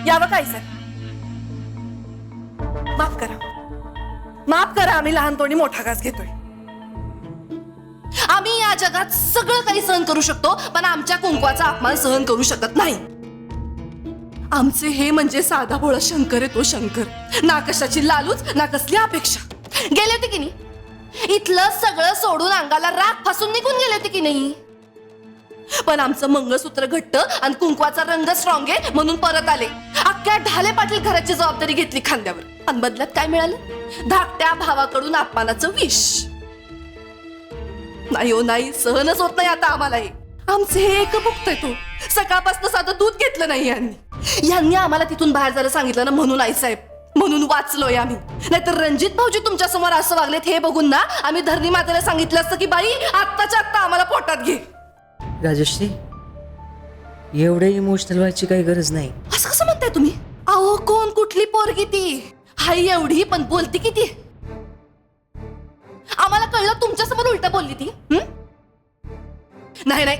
यावं काय सर? माफ करा, माफ करा. आम्ही लहानपणी मोठा घास घेतोय. आम्ही या जगात सगळं काही सहन करू शकतो, पण आमच्या कुंकवाचा अपमान सहन करू शकत नाही. आमचे हे म्हणजे साधा भोळा शंकर आहे, तो शंकर. ना कशाची लालूच, ना कसली अपेक्षा. गेले होते की नाही? इथलं सगळं सोडून अंगाला राख फासून निघून गेले होते की नाही? पण आमचं मंगळसूत्र घट्ट आणि कुंकवाचा रंग स्ट्रॉंग आहे म्हणून परत आले. अख्ख्या ढाले पाटील घराची जबाबदारी घेतली खांद्यावर. आणि बदल्यात काय मिळालं? धाकट्या भावाकडून अपमानाचं विष. नाही हो नाही, सहनच होत नाही आता आम्हाला हे. आमचे हे एक बघतोय तो. सकाळपासून साधं दूध घेतलं नाही यांनी आम्हाला तिथून बाहेर जायला सांगितलं ना, म्हणून आई साहेब, म्हणून वाचलोय आम्ही. नाहीतर रणजित भाऊजी तुमच्या समोर असं वागलेत हे बघून ना आम्ही धरणी मातेला सांगितलं असतं की बाई आत्ताच्या आत्ता आम्हाला पोटात घे. राजश्री, एवढे इमोशनल व्हायची काही गरज नाही. असं कसं म्हणताय तुम्ही? अहो कोण कुठली पोरगी ती? हाय एवढी पण बोलती किती? आम्हाला कळलं तुमच्या समोर उलट बोलली ती. नाही नाही,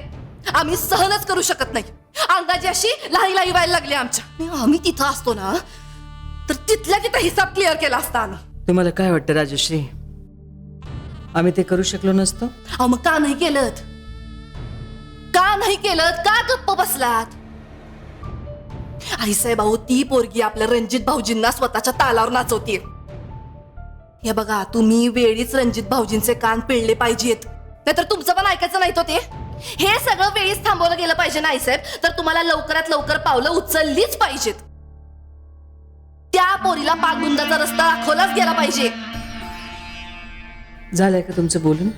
आम्ही सहनच करू शकत नाही. अंगाची अशी लाही लाही व्हायला लागली आमच्या. आम्ही तिथं असतो ना तर तिथल्या तिथं हिसाब क्लिअर केला असता आम्ही. तुम्हाला काय वाटतं राजश्री, आम्ही ते करू शकलो नसतो? अहो मग का नाही केलं? का नाही केलं? का गप्प बसलात? आईसाहेब भाऊ, ती पोरगी आपल्या रणजित भाऊजींना स्वतःच्या तालावर नाचवतीये. हे बघा, तुम्ही वेळीच रणजित भाऊजींचे कान पिळले पाहिजेत, नाहीतर तुमचं पण ऐकायचं नाही तो ते. हे सगळं वेळीच थांबवलं गेलं पाहिजे ना आईसाहेब. तर तुम्हाला लवकरात लवकर पावलं उचललीच पाहिजेत. त्या पोरीला पागुंदाचा रस्ता दाखवलाच गेला पाहिजे. झालंय का तुमचं बोलून?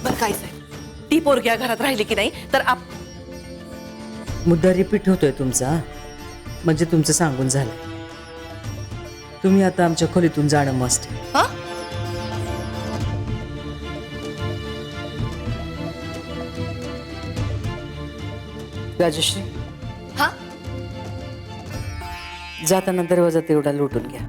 बरं काय साहेब, ती पोरगी घरात राहिली की नाही तर मुद्दा रिपीट होतोय तुमचा, म्हणजे तुमचं सांगून झालं. तुम्ही आता आमच्या खोलीतून जाणं मस्ट. राजश्री, हा जाताना दरवाजा तेवढा लोटून घ्या.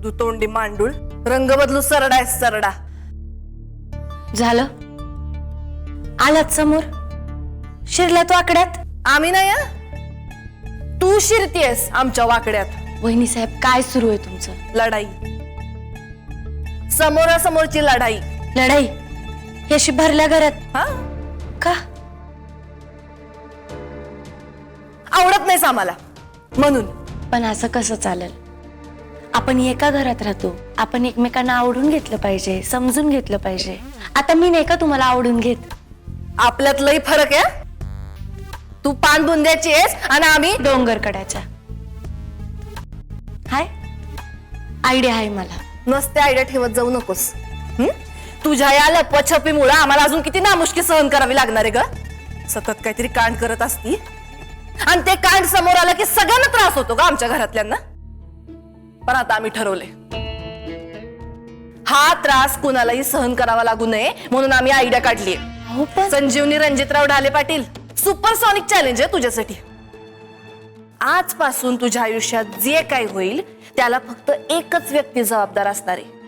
दुतोंडी मांडूळ, रंग बदलू सरडा आहे सरडा. झालं? आलात समोर? शिरला तो आकड्यात? आम्ही नाही हं? तू शिरतीयस आमच्या वाकड्यात. वहिनी साहेब, काय सुरू आहे तुमचं? लढाई, समोरासमोरची लढाई. लढाई ही अशी भरल्या घरात? हा, का? आवडत नाहीस आम्हाला म्हणून. पण असं कसं चालेल? आपण एका घरात राहतो, आपण एकमेकांना आवडून घेतलं पाहिजे, समजून घेतलं पाहिजे. आता मी नाही का तुम्हाला आवडून घेत? आपल्यात लई फरक आहे. तू पान बुंद्याची आहेस आणि आम्ही डोंगर कडाच्या. हाय आयडिया आहे मला. नसते आयडिया ठेवत जाऊ नकोस. तुझ्या या लपछपीमुळे आम्हाला अजून किती नामुष्की सहन करावी लागणार आहे ग. सतत काहीतरी कांड करत असती आणि ते कांड समोर आलं की सगळ्यांना त्रास होतो का आमच्या घरातल्यांना. पण आता आम्ही ठरवले, हा त्रास कुणालाही सहन करावा लागू नये म्हणून आम्ही आयडिया काढलीये. हो पण संजीवनी रणजितराव ढाले पाटील, सुपरसॉनिक चॅलेंज आहे तुझ्यासाठी. आजपासून तुझ्या आयुष्यात जे काही होईल त्याला फक्त एकच व्यक्ती जबाबदार असणार आहे,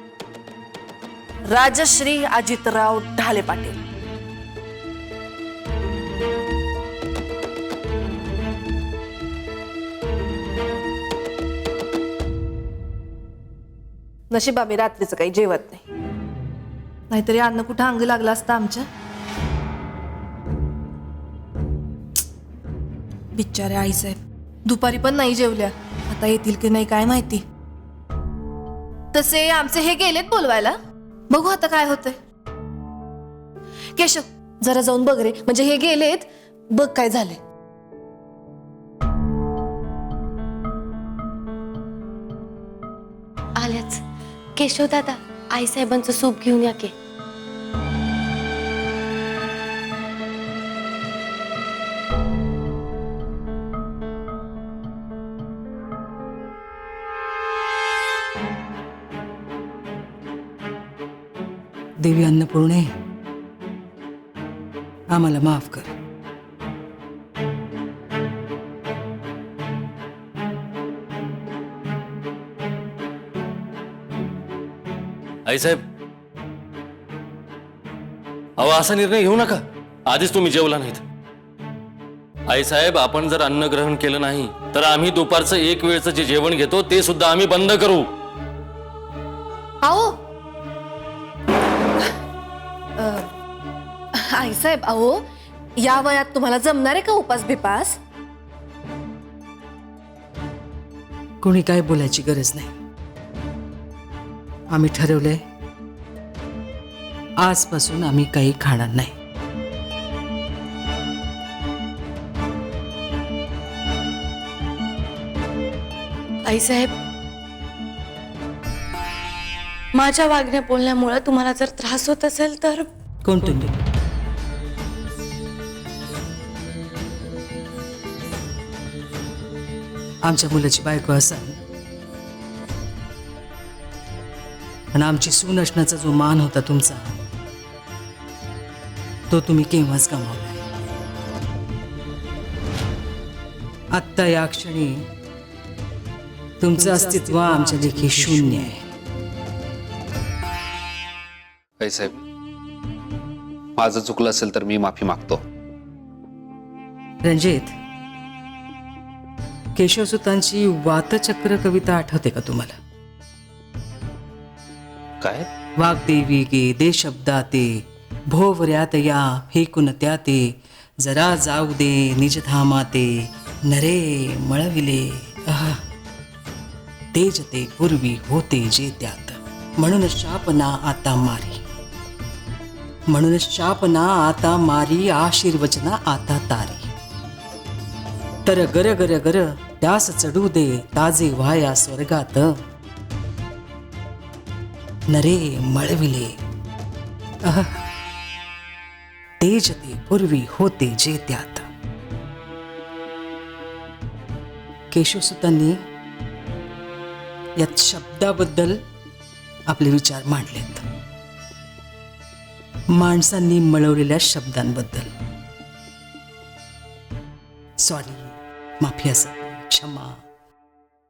राजश्री अजितराव ढाले पाटील. नशीब आम्ही रात्रीचं काही जेवत नाही, नाहीतरी अन्न कुठं अंग लागलं असतं आमच्या. बिचारे आईसाहेब दुपारी पण नाही जेवल्या. आता येतील की नाही काय माहिती. तसे आमचे हे गेलेत बोलवायला, बघू आता काय होतंय. केशव जरा जाऊन बघ रे, म्हणजे हे गेलेत, बघ काय झाले. आल्याच. केशव दादा, आईसाहेबांचं सूप घेऊन या की. देवी अन्नपूर्णे, आम्हाला माफ कर. आईसाहेब, अहो असा निर्णय घेऊ नका. आधीच तुम्ही जेवला नाहीत. आईसाहेब, आपण जर अन्न ग्रहण केलं नाही तर आम्ही दुपारचं एक वेळचं जे जेवण घेतो ते सुद्धा आम्ही बंद करू. अहो आईसाहेब, अहो या वयात तुम्हाला जमणार आहे का उपास बिपास? कोणी काय बोलायची गरज नाही. आम्ही ठरवलंय आजपासून आम्ही काही खाणार नाही. आईसाहेब, माझ्या वागण्या बोलण्यामुळे तुम्हाला जर त्रास होत असेल तर कोण तुम्ही? आमच्या मुलाची बायको असाल, पण आमची सून असण्याचा जो मान होता तुमचा, तो तुम्ही केव्हाच गमावलाय. आत्ता या क्षणी तुमचं अस्तित्व आमच्या देखील शून्य आहे. साहेब, माझं चुकलं असेल तर मी माफी मागतो. रणजित, केशवसुतांची वातचक्र कविता आठवते का तुम्हाला? काय? वाग्देवी गे दे शब्दाते, भोवऱ्यात या फेकून त्याते, जरा जाऊ दे निज धामाते, नरे मळविले तेजते पूर्वी होते जे त्यात, म्हणून शापना आता मारी, म्हणून शापना आता मारी, आशीर्वचना आता तारी, तर गर गर गर त्यास चढू दे ताजे व्हाया स्वर्गात, नरे मळविले तेजते पूर्वी होते जे त्यात. केशवसुतांनी यात शब्दाबद्दल आपले विचार मांडलेत, माणसांनी मळवलेल्या शब्दांबद्दल. सॉरी, माफी असावी, क्षमा,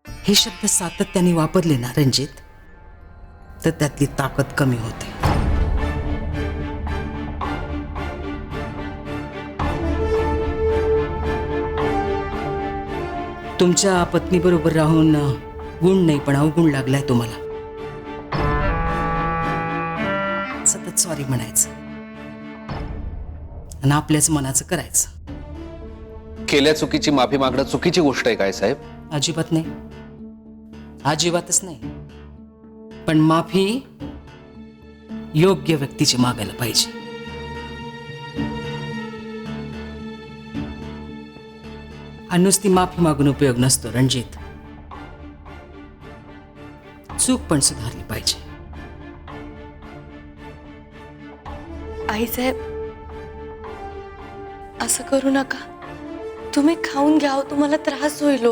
हे शब्द सातत्याने वापरले ना रणजित, तर त्यातली ताकद कमी होते. तुमच्या पत्नीबरोबर राहून गुण नाही पण अवगुण लागलाय तुम्हाला. सतत सॉरी म्हणायचं आणि आपल्याच मनाचं करायचं. केल्या चुकीची माफी मागणं चुकीची गोष्ट आहे काय साहेब? अजिबात नाही, अजिबातच नाही. पण माफी योग्य व्यक्तीची मागायला पाहिजे. आणि नुसती माफी मागून उपयोग नसतो रणजित, चूक पण सुधारली पाहिजे. आईसाहेब, असं करू नका. तुम्ही खाऊन घ्या, तुम्हाला त्रास होईल.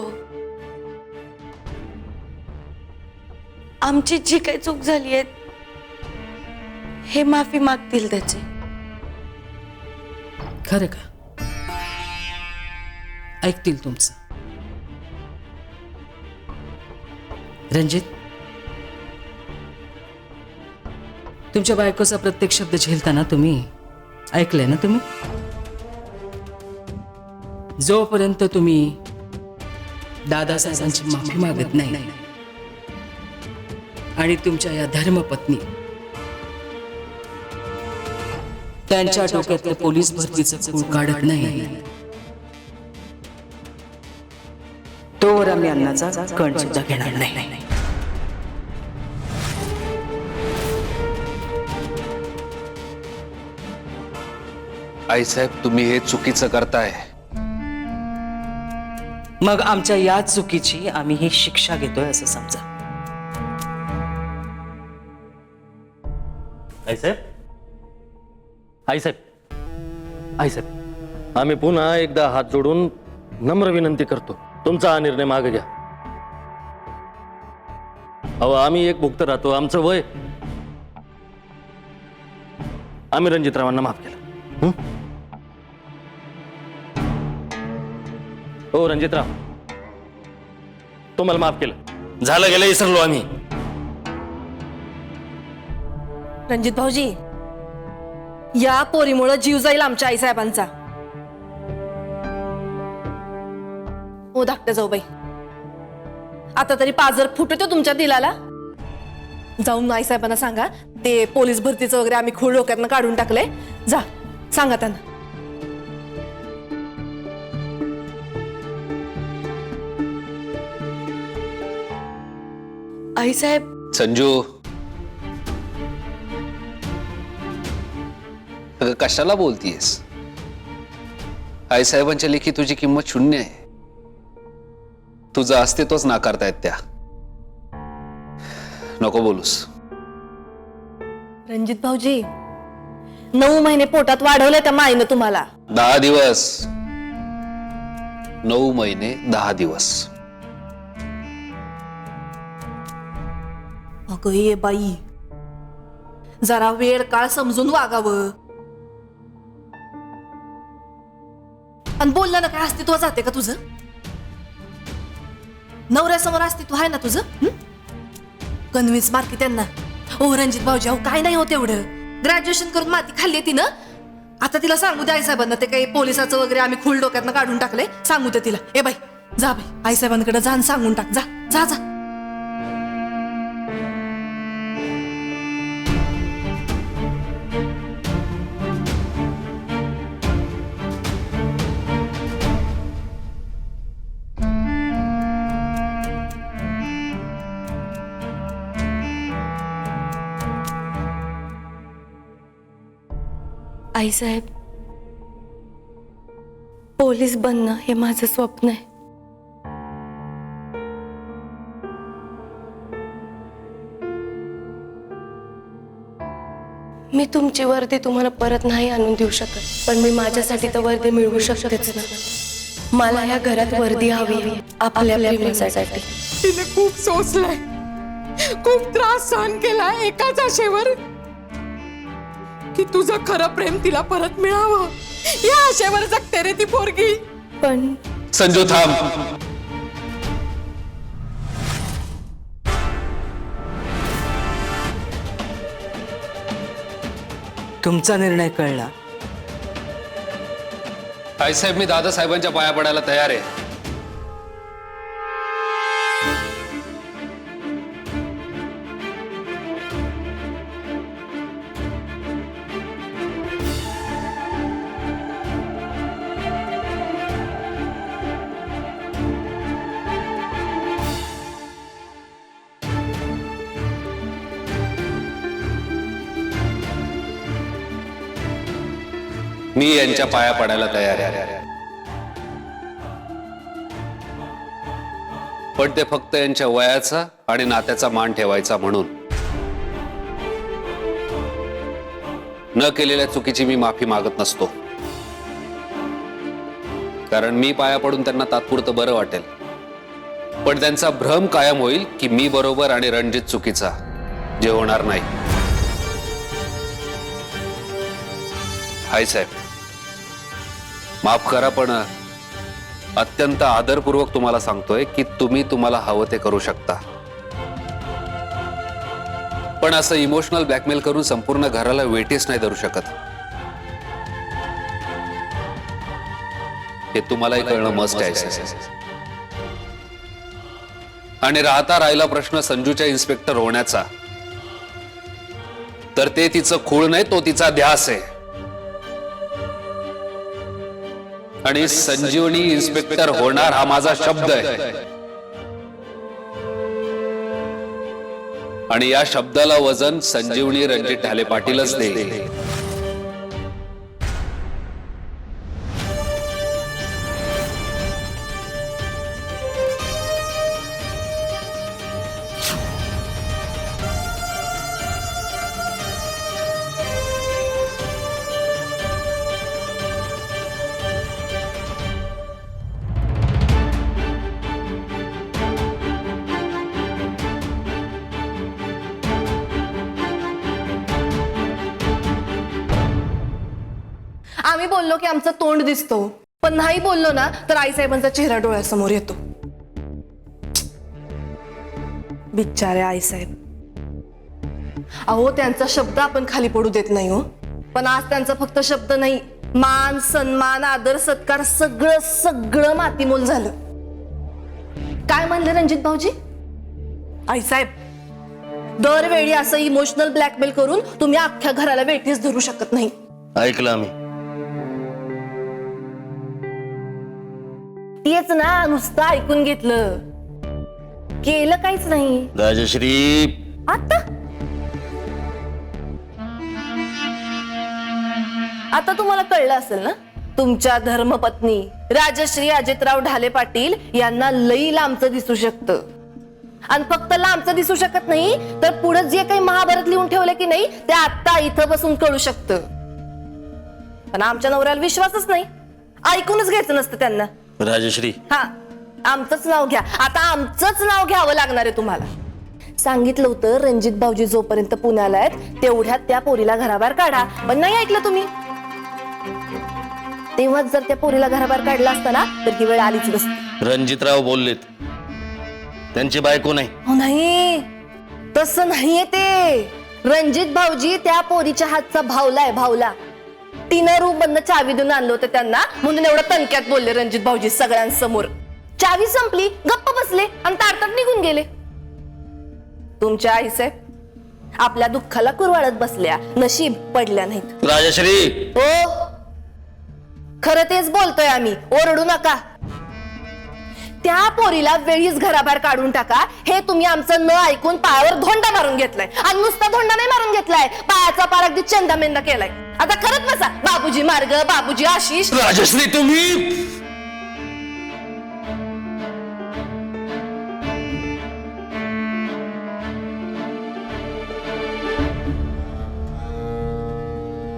आमची जी काही चूक झाली आहे हे माफी मागतील त्याची. खरं का? ऐकतील तुमचं. रणजित, तुमच्या बायकोचा प्रत्येक शब्द झेलताना तुम्ही ऐकलंय ना? तुम्ही जोपर्यंत तुम्ही दादासाहेबांची माफी मागत नाही आणि तुमच्या या धर्मपत्नी त्यांच्या डोक्यातलं पोलीस भरतीचं खूळ काढत नाही, तोवर आम्ही अन्नाचा कण सुद्धा घेणार नाही. आई साहेब, तुम्ही हे चुकीचं करताय. मग आमच्या या चुकीची आम्ही ही शिक्षा घेतोय असं समजा. आईसाहेब, आईसाहेब, आईसाहेब, आम्ही पुन्हा एकदा हात जोडून नम्र विनंती करतो, तुमचा हा निर्णय मागे घ्या. अहो, आम्ही एक भुक्त राहतो, आमचं वय. आम्ही रणजितरावांना माफ केलं. हो रणजितराव, तुम्हाला माफ केलं, झालं गेलं, विसरलो आम्ही. रणजित भाऊजी, या पोरीमुळे जीव जाईल आमच्या आईसाहेबांचा. हो धाकट्या जाऊ बाई, आता तरी पाजर फुटतो तुमच्या दिलाला. जाऊन आईसाहेबांना सांगा ते पोलीस भरतीचं वगैरे आम्ही खूळ डोक्यातनं काढून टाकलंय. जा सांगा त्यांना. आईसाहेब, संजू, अगं कशाला बोलतीयस? आईसाहेबांच्या लेखी तुझी किंमत शून्य आहे. तुझं अस्तित्वच नाकारतायत त्या. नको बोलूस. रणजित भाऊजी, 9 महिने पोटात वाढवलंय त्या माईनं तुम्हाला. 10 दिवस. 9 महिने 10 दिवस. अगं ये बाई, जरा वेळ काळ समजून वागावं. आणि बोललं ना काय अस्तित्व जाते का तुझं? नवऱ्यासमोर अस्तित्व आहे ना तुझं? कन्व्हिन्स मार की त्यांना. ओ रणजित भाऊजी, अहो काय नाही होत एवढं. ग्रॅज्युएशन करून माती खाल्ली तिनं. आता तिला सांगू दे आईसाहेबांना ते काही पोलिसाचं वगैरे आम्ही खूळ डोक्यातनं काढून टाकलंय. सांगू दे तिला. ए बाई जा बाई, आईसाहेबांकडे जाण सांगून टाक. जा जा जा. आईसाहेब, पोलीस बनणं हे माझं स्वप्न आहे. मी तुमची वर्दी तुम्हाला परत नाही आणून देऊ शकत, पण मी माझ्यासाठी तर वर्दी मिळवू शकतेच ना. मला या घरात वर्दी हवी आपल्या प्रेमासाठी. तिने खूप सोसलंय, खूप त्रास सहन केलाय एकाच आशेवर की तुझं खरं प्रेम तिला परत मिळावं. या आशेवर जगते रे ती पोरगी. पण संजू थांब. तुमचा निर्णय कळला. आईसाहेब, मी दादासाहेबांच्या पाया पडायला तयार आहे. मी यांच्या पाया पडायला तयार आहे, पण ते फक्त यांच्या वयाचा आणि नात्याचा मान ठेवायचा म्हणून. न केलेल्या चुकीची मी माफी मागत नसतो, कारण मी पाया पडून त्यांना तात्पुरतं बरं वाटेल, पण त्यांचा भ्रम कायम होईल की मी बरोबर आणि रणजित चुकीचा, जे होणार नाही. आईसाहेब, माफ करा, पण अत्यंत आदरपूर्वक तुम्हाला सांगतोय की तुम्ही तुम्हाला हवं ते करू शकता, पण असं इमोशनल ब्लॅकमेल करून संपूर्ण घराला वेठीस नाही धरू शकत. हे तुम्हालाही कळणं मस्ट आहे. आणि राहता राहिला प्रश्न संजूच्या इन्स्पेक्टर होण्याचा, तर ते तिचं खूळ नाही, तो तिचा ध्यास आहे. आणि संजीवनी इन्स्पेक्टर होणार हा माझा शब्द आहे, आणि या शब्दाला वजन संजीवनी रणजित ढाले पाटीलच देईल. आम्ही बोललो की आमचं तोंड दिसतो, पण पण नाही बोललो ना तर आईसाहेबांचा चेहरा डोळ्यासमोर येतो. बिचारे आईसाहेब. अहो त्यांचा शब्द आपण खाली पडू देत नाही हो. पण आज त्यांचा फक्त शब्द नाही, मान सन्मान आदर सत्कार सगळं सगळं मातीमोल झालं. काय म्हणले रणजित भाऊजी? आईसाहेब, दरवेळी असं इमोशनल ब्लॅकमेल करून तुम्ही अख्ख्या घराला वेठीस धरू शकत नाही. ऐकलं आम्ही. तेच ना, नुसतं ऐकून घेतलं, केलं काहीच नाही. राजश्री, आता तुम्हाला कळलं असेल ना, तुमच्या धर्मपत्नी राजश्री अजितराव ढाले पाटील यांना लई लांबचं दिसू शकतं. आणि फक्त लांबचं दिसू शकत नाही तर पुढे जे काही महाभारत लिहून ठेवलं की नाही ते आता इथं बसून कळू शकतं. पण आमच्या नवऱ्याला विश्वासच नाही, ऐकूनच घ्यायचं नसतं त्यांना. राजश्री, हा, आमचंच नाव घ्या. आता आमचंच नाव घ्यावं लागणार आहे तुम्हाला. सांगितलं होतं रणजित भाऊजी जोपर्यंत पुण्याला आहेत तेवढ्यात त्या पोरीला घराबाहेर काढा, पण नाही ऐकलं तुम्ही. तेव्हाच जर त्या पोरीला घराबाहेर काढला असता ना तर ही वेळ आलीच नसती. रणजितराव बोललेत, त्यांची बायको नाही. हो नाही, तसं नाहीये ते. रणजित भाऊजी त्या पोरीच्या हातचा भावला आहे, भावला. तिनं रूम बंद चावी देऊन आणलं होतं त्यांना, म्हणून एवढं तणक्यात बोलले रणजित भाऊजी सगळ्यांसमोर. चावी संपली, गप्प बसले आणि ताडताड निघून गेले. तुमच्या आईसाहेब आपल्या दुःखाला कुरवाळत बसल्या, नशीब पडल्या नाहीत. राजश्री, हो, खरं तेच बोलतोय आम्ही, ओरडू नका. त्या पोरीला वेळीच घराबाहेर काढून टाका. हे तुम्ही आमचं न ऐकून पायावर धोंडा मारून घेतलाय. आणि नुसता धोंडा नाही मारून घेतलाय, पायाचा पार अगदी चंदामेंदा केलाय. आता करत बसा बाबूजी मार्ग, बाबूजी आशिष. राजश्री, तुम्ही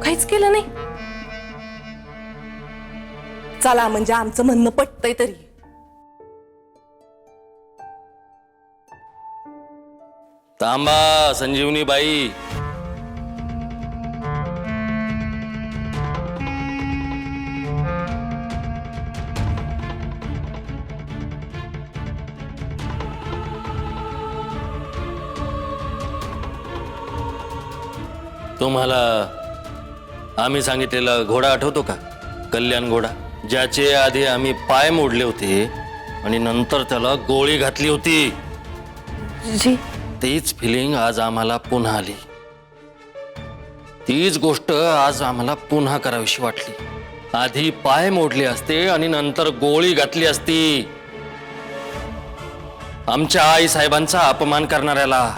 काहीच केलं नाही. चला, म्हणजे आमचं म्हणणं पटतंय तरी. थांबा संजीवनी बाई. तुम्हाला आम्ही सांगितलेला घोडा आठवतो का? कल्याण घोडा, ज्याचे आधी आम्ही पाय मोडले होते आणि नंतर त्याला गोळी घातली होती. जी, तीच फिलिंग आज आम्हाला पुन्हा आली. तीच गोष्ट आज आम्हाला पुन्हा करावीशी वाटली. आधी पाय मोडले असते आणि नंतर गोळी घातली असती. आमच्या आई साहेबांचा अपमान करणाऱ्याला.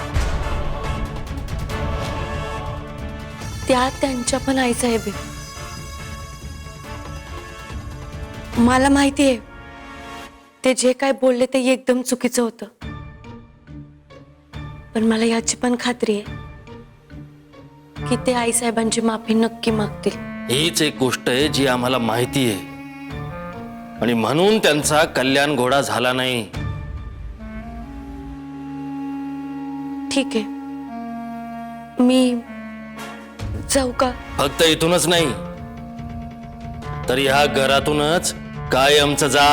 त्या त्यांच्या पण आईसाहेब आहे. मला माहिती आहे ते जे काय बोलले ते एकदम चुकीचं होतं, पण मला याची पण खात्री आहे की ते आईसाहेबांची माफी नक्की मागतील. हीच एक गोष्ट आहे जी आम्हाला माहिती आहे आणि म्हणून त्यांचा कल्याण घोडा झाला नाही. ठीक आहे, मी जाऊ का? फक्त इथूनच नाही तर ह्या घरातूनच कायमचं जा.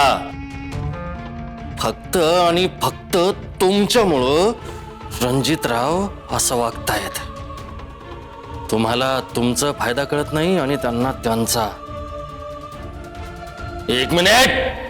फक्त आणि फक्त तुमच्यामुळं रणजितराव असं वागतायत. तुम्हाला तुमचा फायदा कळत नाही आणि त्यांना त्यांचा. एक मिनिट.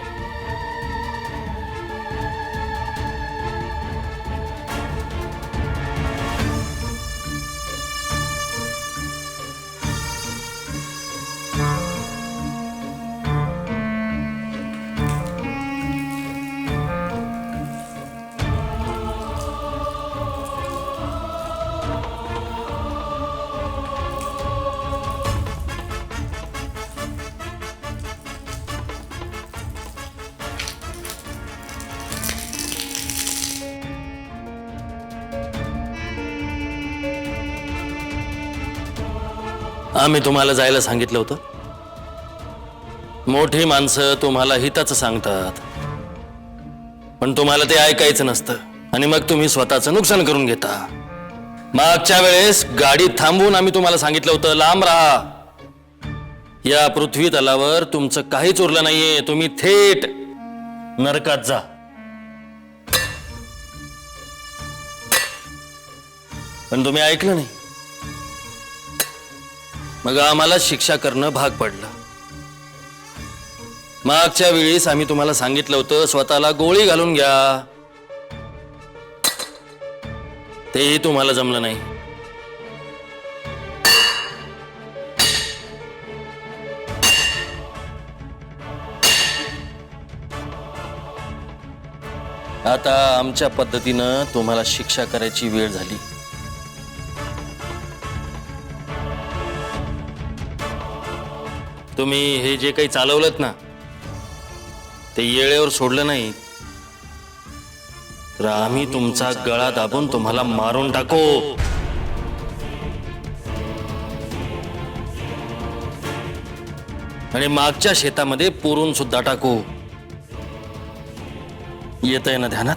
आम्ही तुम्हाला जायला सांगितलं होतं. मोठी माणसं तुम्हाला हिताचं सांगतात पण तुम्हाला ते ऐकायचं नसतं आणि मग तुम्ही स्वतःचं नुकसान करून घेता. मागच्या वेळेस गाडी थांबवून आम्ही तुम्हाला सांगितलं होतं लांब राहा. या पृथ्वी तलावर तुमचं काहीच उरलं नाहीये. तुम्ही थेट नरकात जा. पण तुम्ही ऐकलं नाही. मग आम्हाला शिक्षा करणं भाग पडलं. मागच्या वेळेस आम्ही तुम्हाला सांगितलं होतं स्वतःला गोळी घालून घ्या. तेही तुम्हाला जमलं नाही. आता आमच्या पद्धतीनं तुम्हाला शिक्षा करायची वेळ झाली. तुम्ही हे जे काही चालवलंत ना ते येळेवर सोडलं नाही तर आम्ही तुमचा गळा दाबून तुम्हाला मारून टाकू. आणि मागच्या शेतामध्ये पुरून सुद्धा टाकू. येतंय ना ध्यानात?